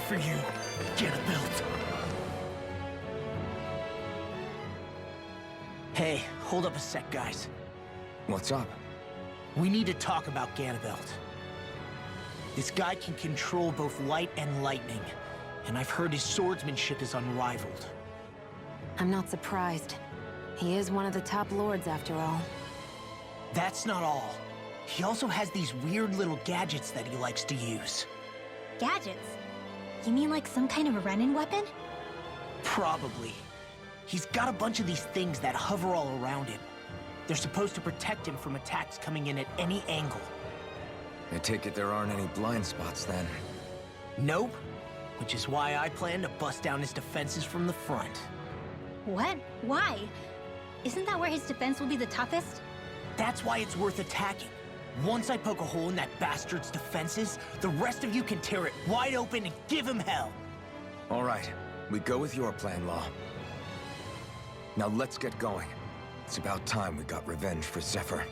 for you, ganabelt. Hey, hold up a sec, guys. What's up? We need to talk about Ganabelt. This guy can control both light and lightning, and I've heard his swordsmanship is unrivaled. I'm not surprised. He is one of the top lords, after all. That's not all. He also has these weird little gadgets that he likes to use. Gadgets? You mean like some kind of a run-in weapon? Probably. He's got a bunch of these things that hover all around him. They're supposed to protect him from attacks coming in at any angle. I take it there aren't any blind spots then. Nope. Which is why I plan to bust down his defenses from the front. What? Why? Isn't that where his defense will be the toughest? That's why it's worth attacking. Once I poke a hole in that bastard's defenses, the rest of you can tear it wide open and give him hell. All right, we go with your plan, Law. Now let's get going. It's about time we got revenge for Zephyr.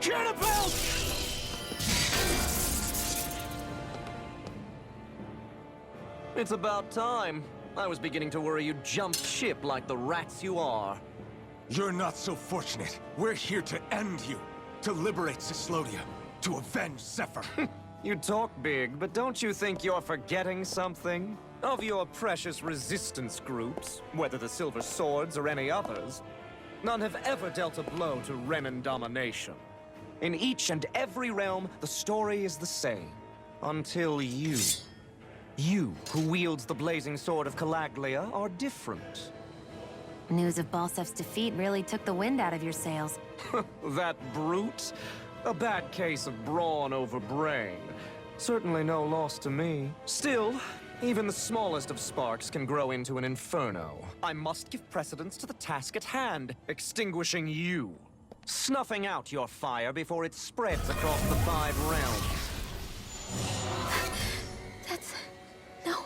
Ganabelt! It's about time. I was beginning to worry you jumped ship like the rats you are. You're not so fortunate. We're here to end you. To liberate Cyslodia. To avenge Zephyr. You talk big, but don't you think you're forgetting something? Of your precious resistance groups, whether the Silver Swords or any others, none have ever dealt a blow to Renan domination. In each and every realm, the story is the same. Until you. You, who wields the blazing sword of Calaglia, are different. News of Balsef's defeat really took the wind out of your sails. That brute? A bad case of brawn over brain. Certainly no loss to me. Still, even the smallest of sparks can grow into an inferno. I must give precedence to the task at hand, extinguishing you. Snuffing out your fire before it spreads across the 5 realms. No.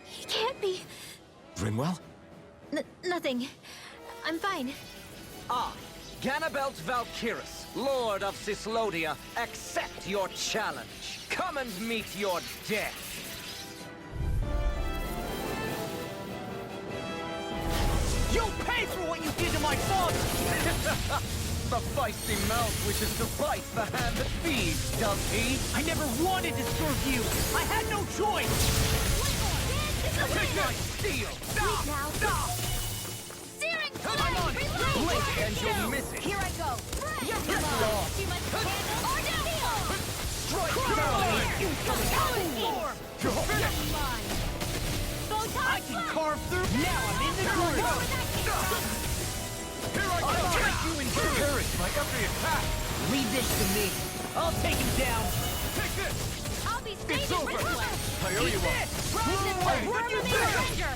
He can't be. Rinwell? Nothing. I'm fine. I, Ganabelt Valkyris, Lord of Cyslodia, accept your challenge. Come and meet your death. You'll pay for what you did to my father! The feisty mouth wishes to bite the hand that feeds, does he? I never wanted to serve you! I had no choice! Take my steel! Wait now. Searing flame! Blink and you'll miss it! Here I go! You're lost! Too much handle or down! Strike Here! You come more! You're finished! I can carve through! Now I'm in the groove! Here I go! I'll break you in two! Perish by every attack! Leave this to me. I'll take him down. Take this! I'll be It's saving over! Rinwell! I owe you one! Rise and Wait, worm you of the did it! Avenger!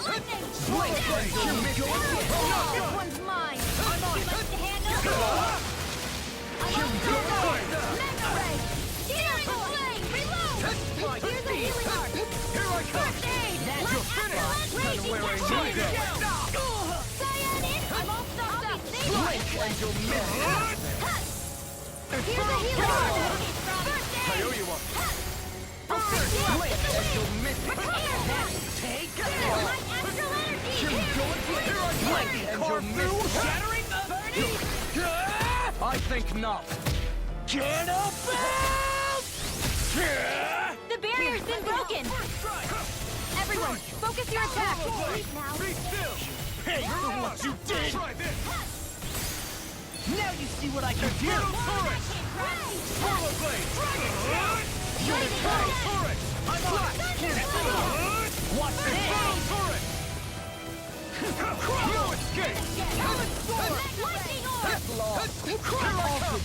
Lightning! Blink, Down! you missed it. This one's mine! I'm on! Too much to handle? I'm on fire! Mega Ray! Searing flame! Reload! my Here's a feet. healing art! Here I come! First aid! You're finished! Raging wearing Captain! new day. Cyanide! I'm all stocked up! Blink and you'll miss it! Here's a healing art! First I aid! owe you one! Blink and you'll miss it! Take My astral energy! Blink and you'll miss it! shattering the burning! I think not. Ganabelt! The barrier's been broken! Everyone, focus your attack! Sleep now! Be still! Pay for what you did! Try this! Now you see what I can do! Power blade! You're the Power turret! I'm on! Watch this! Lightning orb!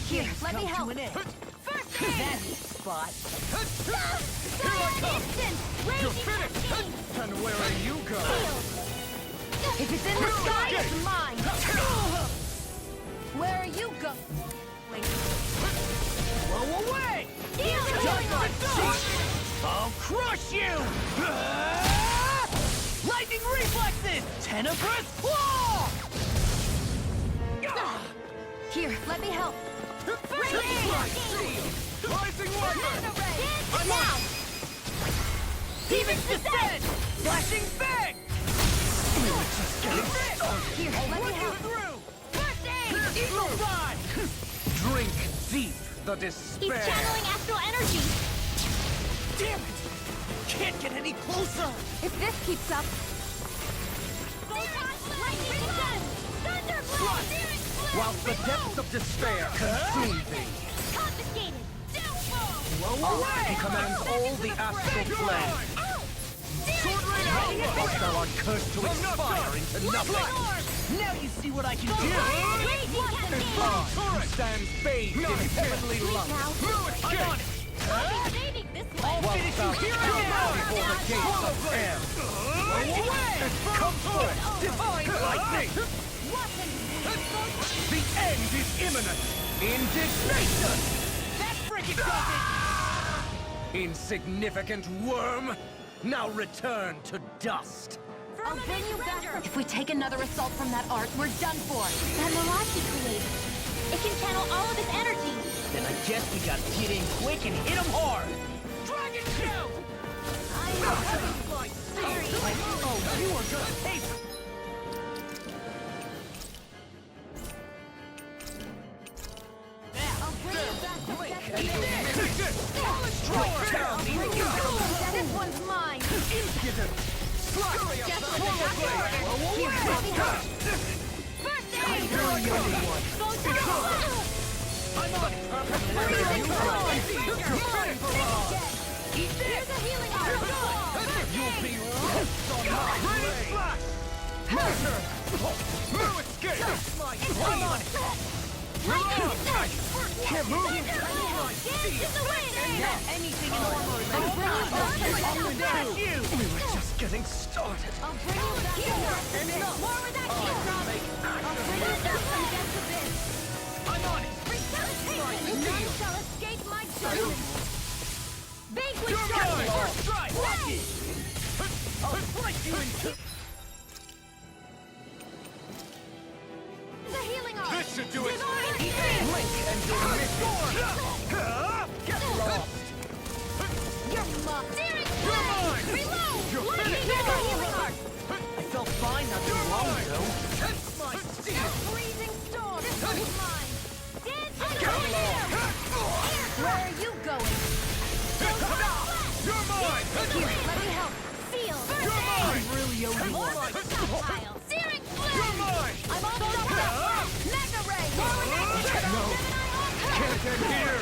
Here, let me help. First aid! That spot. Instant! Raging cascade! And where are you going? If it's in the sky, it's mine! Where are you going? Blow away! Heal the healing orb! I'll crush you! Lightning reflexes! Tenebrous claw! Here, let me help. First aid! Rising Wonder! Now! Demon's Descent! Flashing Fang! Here, let me help. First aid! Eagle Rod! Drink deep the He's despair. channeling astral energy. Damn it! Can't get any closer! If this keeps up... Lightning gun! Thunderblade! Whilst the depths of despair consume thee, Confiscated! Blow away! he commands all the astral flame. But thou art cursed to expire into nothing. Now you see what I can do! Who stands bathed in heavenly light, I'm on it! Saving this whilst thou trembles before the gates of hell. Come forth, divine lightning! The end is imminent! Indignation! That freaking does it! Insignificant worm! Now return to dust! I'll bring you back. If we take another assault from that art, we're done for. That mirage he created. It can channel all of his energy. Then I guess we gotta get in quick and hit him hard! Dragon Shout! Oh, you are gonna pay for... I'll bring you back to This one's mine. Impudent! Just what the Here, let me help. First aid! I'm on it! Here's a healing orb. You'll be ripped on my blade! No escape! I'm on it! Can't move! Anything in order! That's you! We were just getting started. I'll bring you back to More where that came from! I'll bring you back from Death's Abyss! I'm on it! None shall escape my judgment! Vanquish You're mine! First strike! Watch it! I'll slice you in two! The healing orb! This should do it! Blink and you'll miss Get lost! You're mucked! You're mine! Reload! You're Lightning finished! and the healing orb! I felt fine not too long ago. My steel! Freezing storm! This one's mine! Dance and Where are you going? You're mine! Here, let me help! Seal! You're mine! Really owe you one. Stockpile! Searing flame! You're mine! I'm all stopped up! Mega ray! No! Can't end here!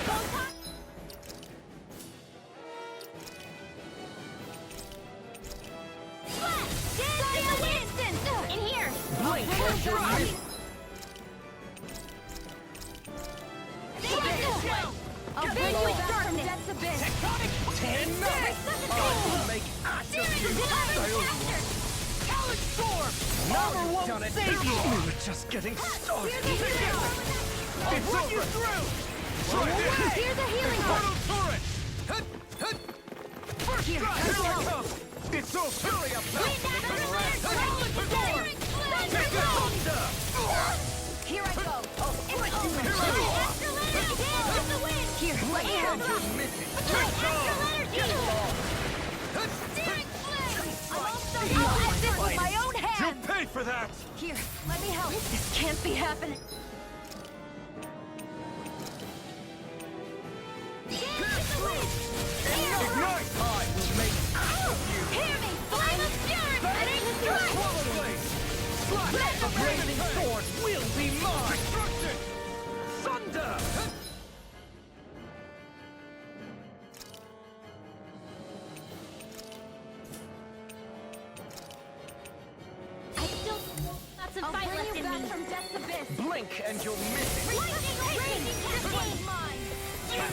In here! Blink and you'll miss I'll bring you back from Death's Abyss! I'll make ash of you! Armor won't Done it! save you! We were just getting started! I'll put you through! Here's a healing orb! Turret! Here, let me help! It's so fury up now! Here I go! It's over! Here, let me help! Astral energy! Steering flame! I'll end this with my own You hands! pay for that! Here, let me help! This can't be happening! Ignite! I will make ash of you! Hear me! Flame of fury! Ready to strike! Slash! The blazing sword will be mine! Destruction! Thunder! I still got some fight left in me. from death's abyss! Blink and you'll miss it. Lightning raging! This one's mine!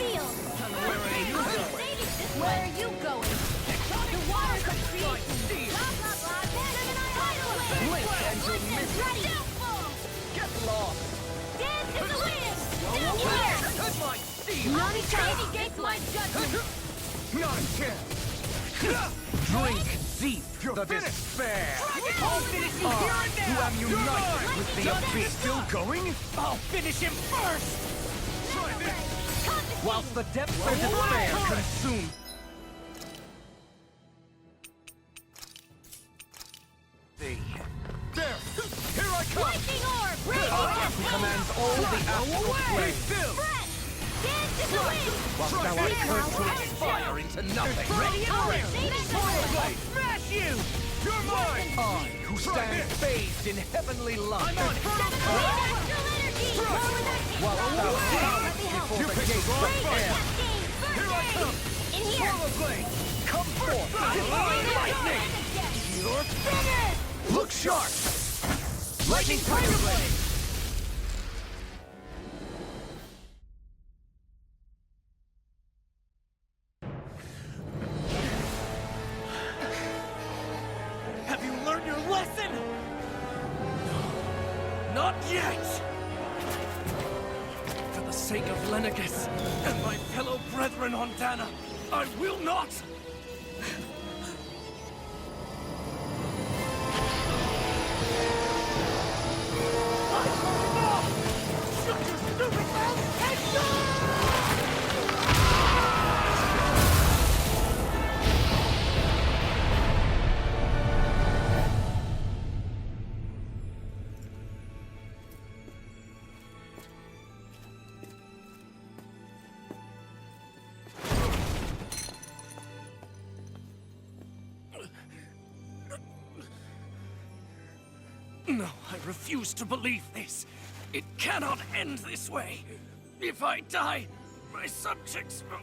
Feel! Where are you going? Where are you going? The waters of creation! Blah, blah, blah! Blink and you'll miss it. Ready! Downfall! Get lost. Dance in the wind! Down here! My steel. Not a chance against my judgment! Not a chance! Drink deep You're the finished. despair. I'll finish you here and Who now! am united with the abyss. Still going? I'll finish him first! Try this! Whilst the depths of despair consume. There! Here I come! Lightning orb! Raging Who commands all the astral planes. Still! Fresh! Dance in the wind! Whilst thou art turned to expire into nothing. Ready and Smash you! You're mine! I, who stand bathed in heavenly light. Astral energy! While thou standest before the gates of air. Here I come! In here! Blade, come forth, divine lightning! You're finished! Look sharp! Lightning Fire Blade! Have you learned your lesson? No, not yet! For the sake of Lenegus and my fellow brethren on Dana, I will not! Shut your stupid mouth and No, I refuse to believe this. It cannot end this way. If I die, my subjects will...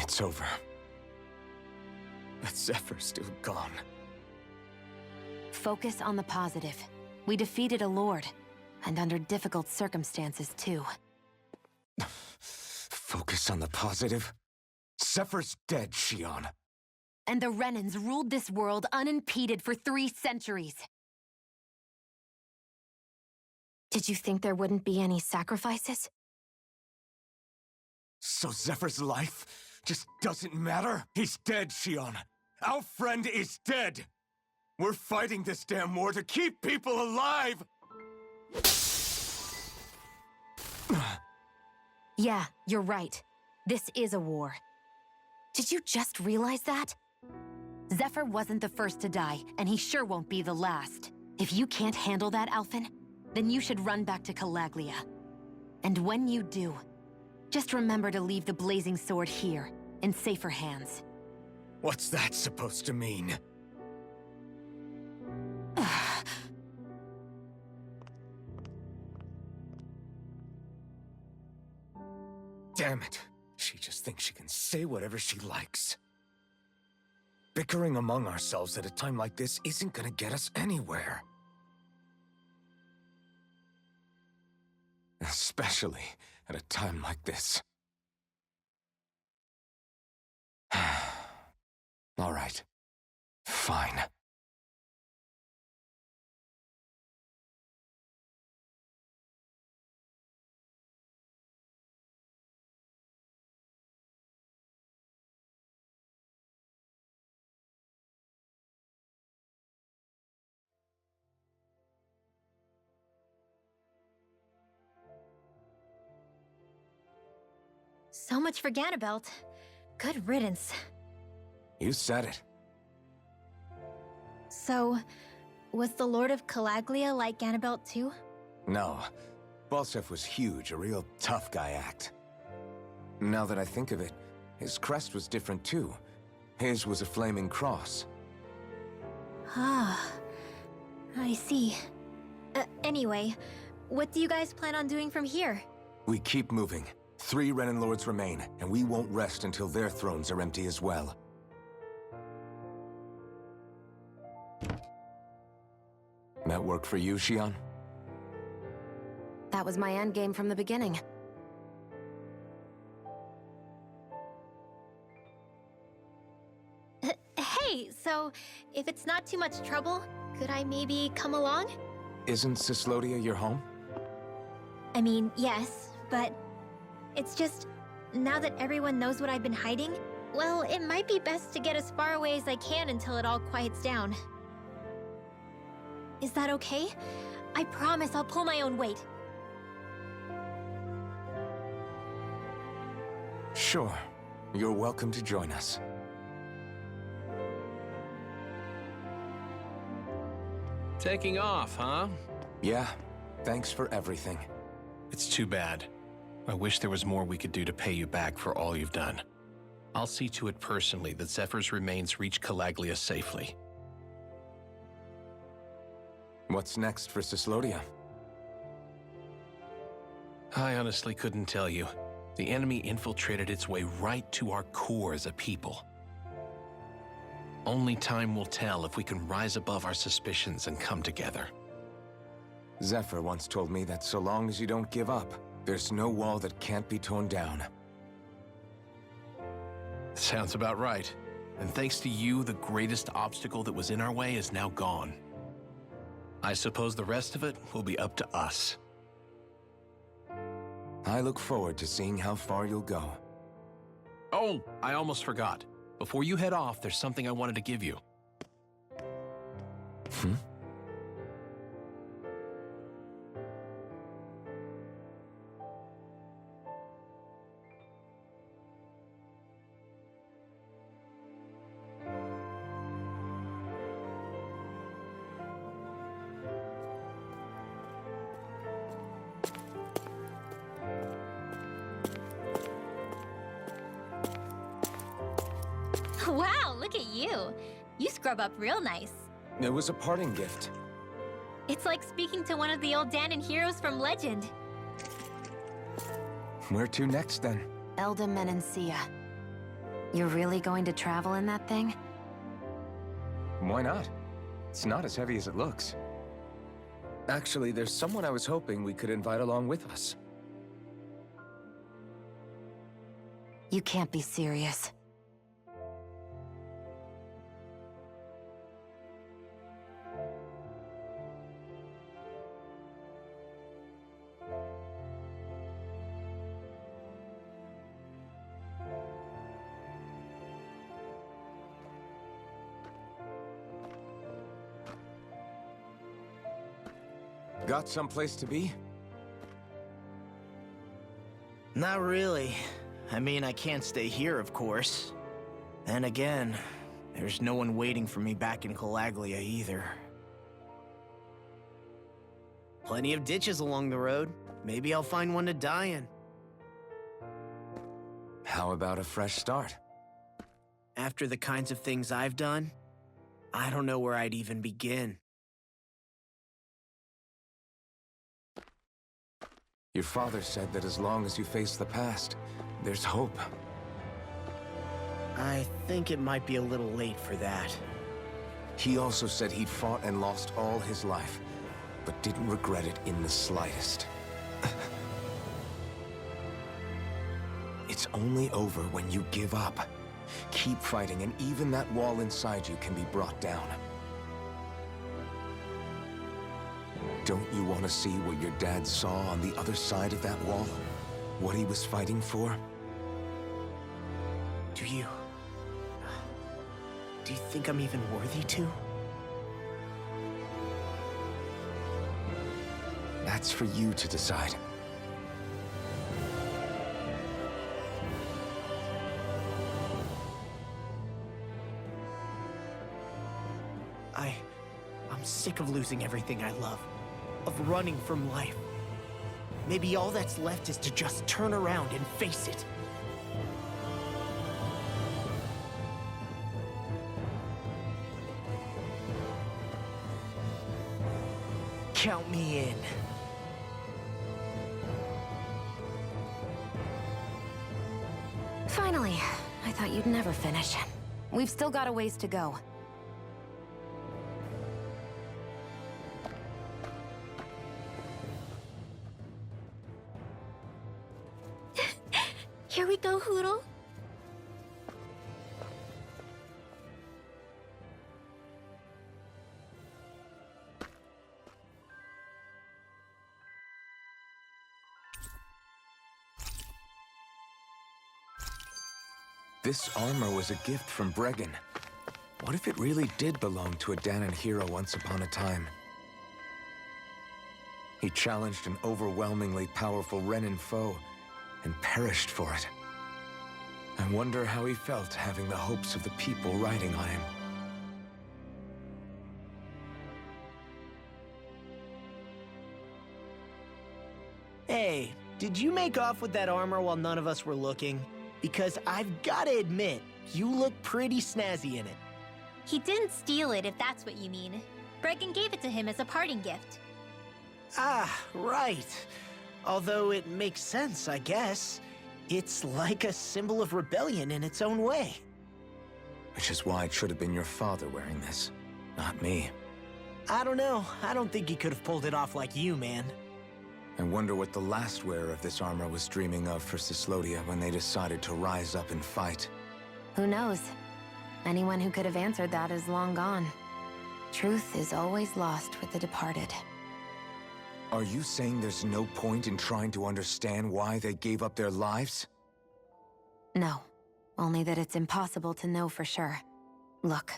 It's over. But Zephyr's still gone. Focus on the positive. We defeated a lord, and under difficult circumstances, too. Focus on the positive? Zephyr's dead, Shion. And the Renans ruled this world unimpeded for 3 centuries. Did you think there wouldn't be any sacrifices? So Zephyr's life just doesn't matter? He's dead, Shion. Our friend is dead. We're fighting this damn war to keep people alive! Yeah, you're right. This is a war. Did you just realize that? Zephyr wasn't the first to die, and he sure won't be the last. If you can't handle that, Alphen, then you should run back to Calaglia. And when you do, just remember to leave the blazing sword here, in safer hands. What's that supposed to mean? Damn it. She just thinks she can say whatever she likes. Bickering among ourselves at a time like this isn't gonna get us anywhere. Especially at a time like this. All right. Fine. So much for Ganabelt. Good riddance. You said it. So, was the Lord of Calaglia like Ganabelt too? No. Balsef was huge, a real tough guy act. Now that I think of it, his crest was different too. His was a flaming cross. Ah, I see. Anyway, what do you guys plan on doing from here? We keep moving. 3 Renin Lords remain, and we won't rest until their thrones are empty as well. That work for you, Xion? That was my endgame from the beginning. Hey, so if it's not too much trouble, could I maybe come along? Isn't Cyslodia your home? I mean, yes, but it's just, now that everyone knows what I've been hiding, well, it might be best to get as far away as I can until it all quiets down. Is that okay? I promise I'll pull my own weight. Sure. You're welcome to join us. Taking off, huh? Yeah. Thanks for everything. It's too bad. I wish there was more we could do to pay you back for all you've done. I'll see to it personally that Zephyr's remains reach Calaglia safely. What's next for Cyslodia? I honestly couldn't tell you. The enemy infiltrated its way right to our core as a people. Only time will tell if we can rise above our suspicions and come together. Zephyr once told me that so long as you don't give up, there's no wall that can't be torn down. Sounds about right. And thanks to you, the greatest obstacle that was in our way is now gone. I suppose the rest of it will be up to us. I look forward to seeing how far you'll go. Oh, I almost forgot. Before you head off, there's something I wanted to give you. Hmm? Wow, look at you. You scrub up real nice. It was a parting gift. It's like speaking to one of the old Danon heroes from legend. Where to next, then? Elda Menancia. You're really going to travel in that thing? Why not? It's not as heavy as it looks. Actually, there's someone I was hoping we could invite along with us. You can't be serious. Got someplace to be? Not really. I mean, I can't stay here, of course. Then again, there's no one waiting for me back in Calaglia either. Plenty of ditches along the road. Maybe I'll find one to die in. How about a fresh start? After the kinds of things I've done, I don't know where I'd even begin. Your father said that as long as you face the past, there's hope. I think it might be a little late for that. He also said he'd fought and lost all his life, but didn't regret it in the slightest. It's only over when you give up. Keep fighting, and even that wall inside you can be brought down. Don't you want to see what your dad saw on the other side of that wall? What he was fighting for? Do you think I'm even worthy to? That's for you to decide. I'm sick of losing everything I love, of running from life. Maybe all that's left is to just turn around and face it. Count me in. Finally, I thought you'd never finish. We've still got a ways to go. Here we go, Hoodle. This armor was a gift from Bregan. What if it really did belong to a Danon hero once upon a time? He challenged an overwhelmingly powerful Renin foe and perished for it. I wonder how he felt having the hopes of the people riding on him. Hey, did you make off with that armor while none of us were looking? Because I've gotta admit, you look pretty snazzy in it. He didn't steal it, if that's what you mean. Bregan gave it to him as a parting gift. Ah, right. Although it makes sense, I guess. It's like a symbol of rebellion in its own way. Which is why it should have been your father wearing this, not me. I don't know. I don't think he could have pulled it off like you, man. I wonder what the last wearer of this armor was dreaming of for Cyslodia when they decided to rise up and fight. Who knows? Anyone who could have answered that is long gone. Truth is always lost with the departed. Are you saying there's no point in trying to understand why they gave up their lives? No, only that it's impossible to know for sure. Look,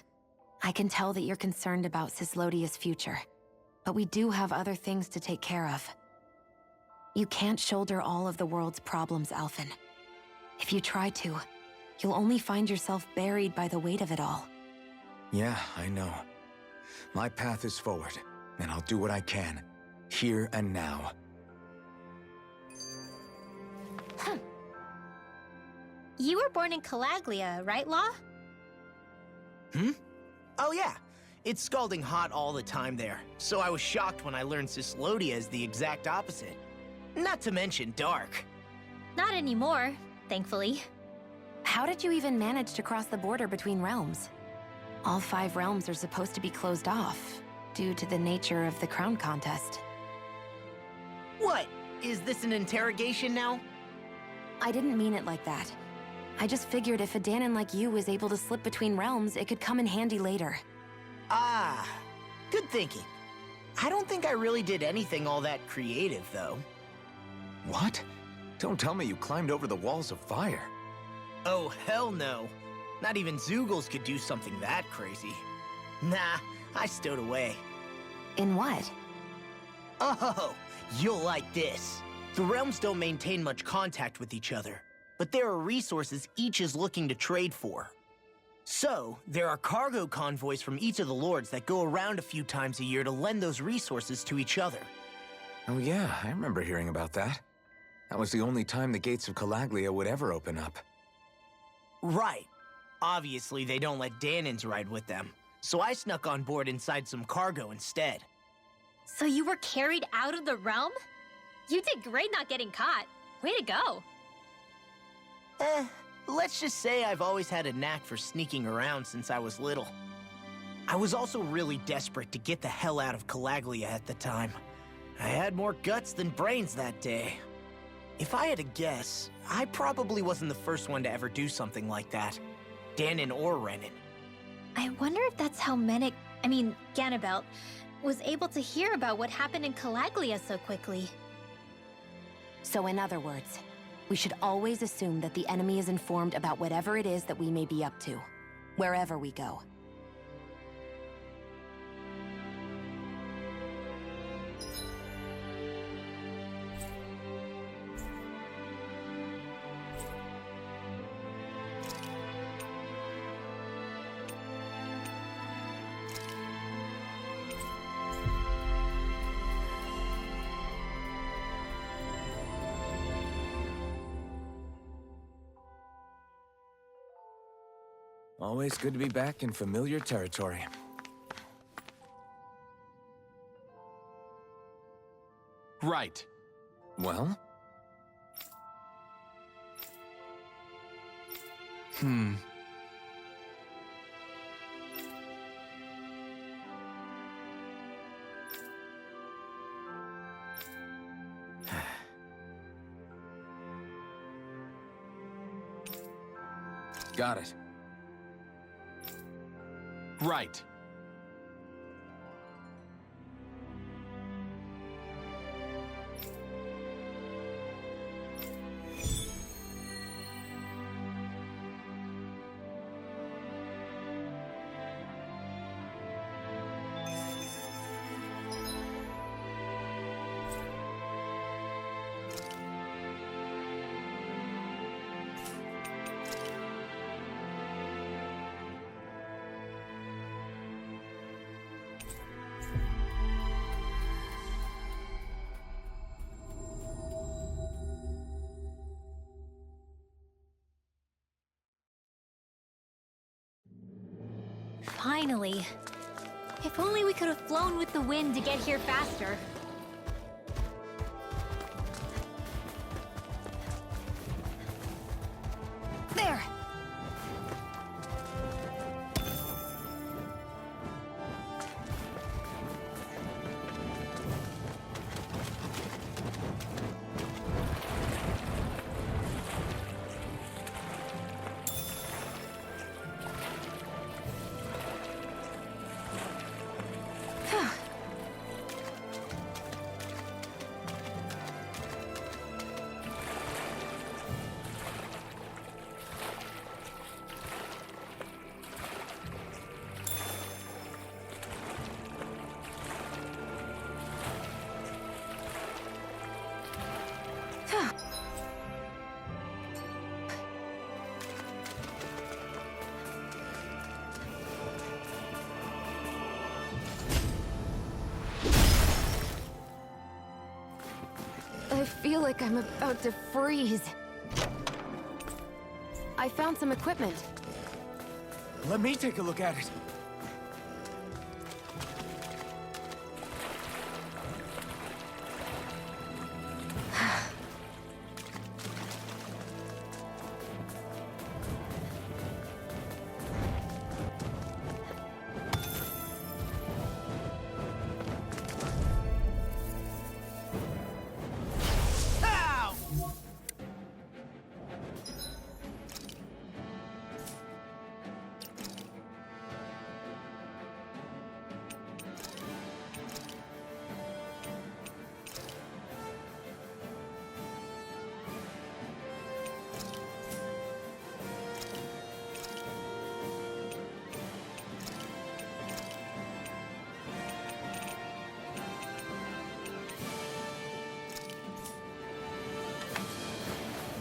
I can tell that you're concerned about Cyslodia's future, but we do have other things to take care of. You can't shoulder all of the world's problems, Alphen. If you try to, you'll only find yourself buried by the weight of it all. Yeah, I know. My path is forward, and I'll do what I can, here and now. You were born in Calaglia, right, Law? Oh yeah. It's scalding hot all the time there, so I was shocked when I learned Cyslodia is the exact opposite. Not to mention dark. Not anymore, thankfully. How did you even manage to cross the border between realms? All 5 realms are supposed to be closed off, due to the nature of the crown contest. What? Is this an interrogation now? I didn't mean it like that. I just figured if a Danon like you was able to slip between realms, it could come in handy later. Ah, good thinking. I don't think I really did anything all that creative, though. What? Don't tell me you climbed over the walls of fire. Oh, hell no. Not even Zeugles could do something that crazy. Nah, I stowed away. In what? Oh, you'll like this. The realms don't maintain much contact with each other, but there are resources each is looking to trade for. So, there are cargo convoys from each of the lords that go around a few times a year to lend those resources to each other. Oh yeah, I remember hearing about that. That was the only time the gates of Calaglia would ever open up. Right. Obviously, they don't let Danons ride with them, so I snuck on board inside some cargo instead. So you were carried out of the realm? You did great not getting caught. Way to go. Let's just say I've always had a knack for sneaking around since I was little. I was also really desperate to get the hell out of Calaglia at the time. I had more guts than brains that day. If I had to guess, I probably wasn't the first one to ever do something like that. Danon or Renan. I wonder if that's how Ganabelt, was able to hear about what happened in Calaglia so quickly. So in other words, we should always assume that the enemy is informed about whatever it is that we may be up to, wherever we go. Always good to be back in familiar territory. Right. Well? Got it. Right. Finally. If only we could have flown with the wind to get here faster. There! I feel like I'm about to freeze. I found some equipment. Let me take a look at it.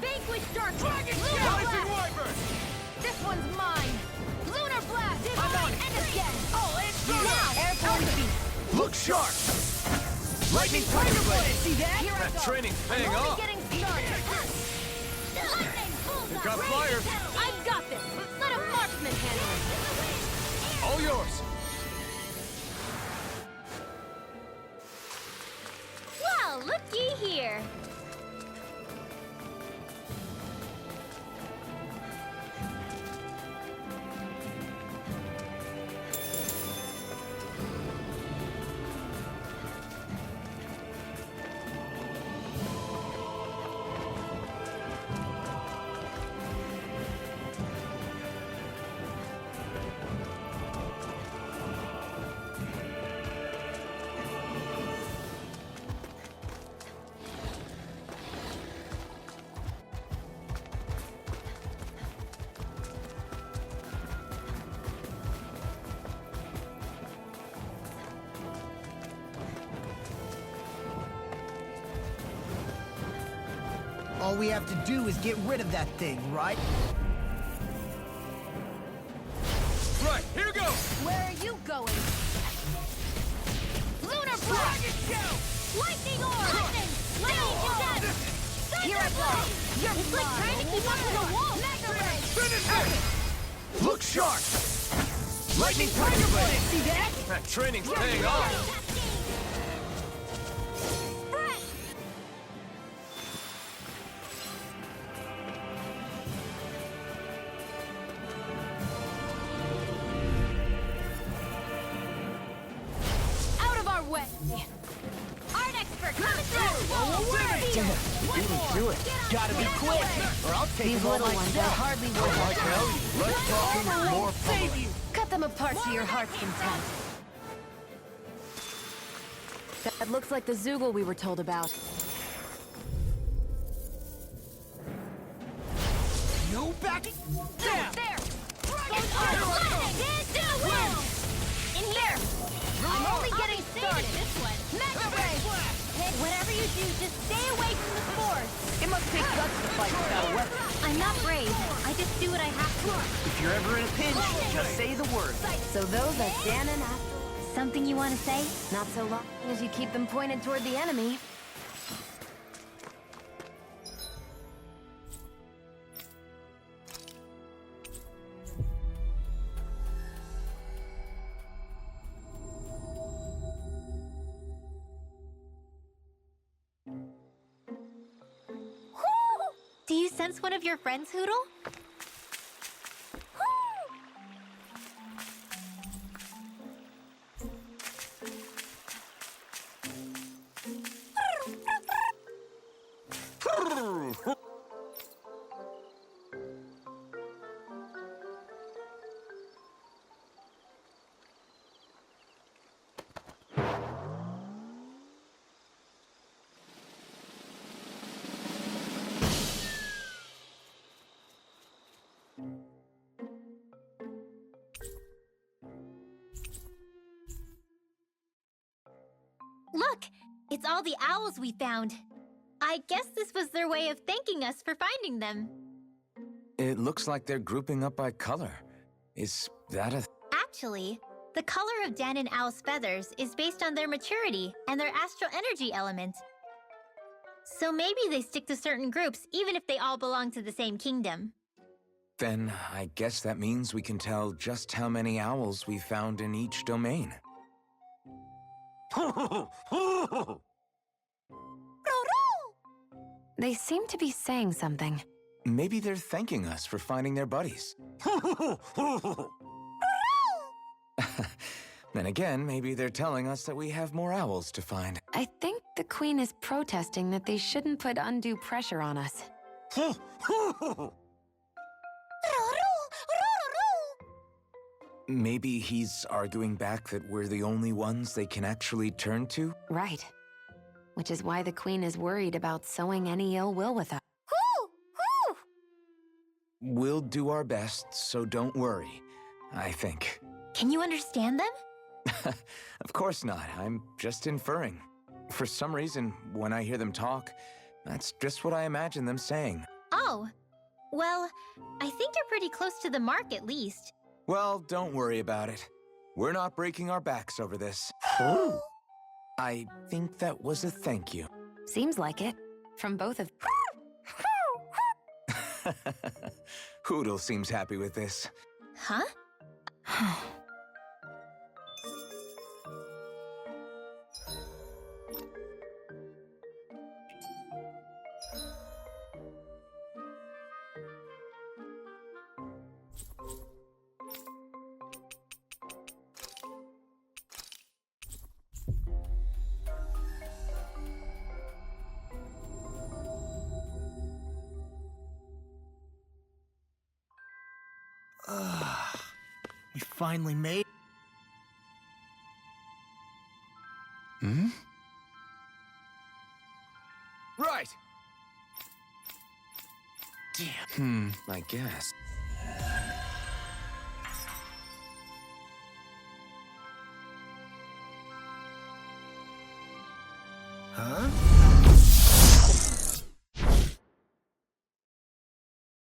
Vanquish Darkness! Lunar Blast! This one's mine! Lunar Blast! Divine and again! Oh, it's now! Airborne Beast! Look sharp! Lightning Tiger Blade! See that? Here I That go! training's paying I'm only off! getting started! Lightning Bullseye! got Raise fire. your pedals. I've got this! Let a marksman handle it! All yours! Well, looky here! All we have to do is get rid of that thing, right? Right, here goes! Where are you going? Lunar Blast! Lightning Orb! Lightning! Lightning to death! Here I go! It's like trying to keep up to the wall! Mega Ray! Finish it! Look sharp! Lightning Tiger Blade! See that? That training's paying off! Breath! Out of our way! Art expert coming through! Do it. Gotta be quick, or I'll take These them all little ones are myself. hardly worth our time. Less talking, more pummeling. Cut them apart to your heart's content. That looks like the Zoogle we were told about. No backing down. There! Dance to the wind! In here! I'm only getting started. This one. Mega Ray! Whatever you do, just stay away from the spores. It must take guts to fight without a weapon. I'm not brave. I just do what I have to. If you're ever in a pinch, just say the word. So those are Dan and Astro. Something you want to say? Not so long as you keep them pointed toward the enemy. Do you sense one of your friends, Hoodle? Look! It's all the owls we found. I guess this was their way of thanking us for finding them. It looks like they're grouping up by color. Is that a... Actually, the color of Dan and Owl's feathers is based on their maturity and their astral energy element. So maybe they stick to certain groups even if they all belong to the same kingdom. Then I guess that means we can tell just how many owls we found in each domain. They seem to be saying something. Maybe they're thanking us for finding their buddies. Then again, maybe they're telling us that we have more owls to find. I think the Queen is protesting that they shouldn't put undue pressure on us. Maybe he's arguing back that we're the only ones they can actually turn to? Right. Which is why the Queen is worried about sowing any ill will with us. We'll do our best, so don't worry, I think. Can you understand them? Of course not. I'm just inferring. For some reason, when I hear them talk, that's just what I imagine them saying. Oh. Well, I think you're pretty close to the mark at least. Well, don't worry about it. We're not breaking our backs over this. I think that was a thank you. Seems like it. From both of... Hoodle seems happy with this. Huh? We finally made... Hmm? Right! I guess. Huh?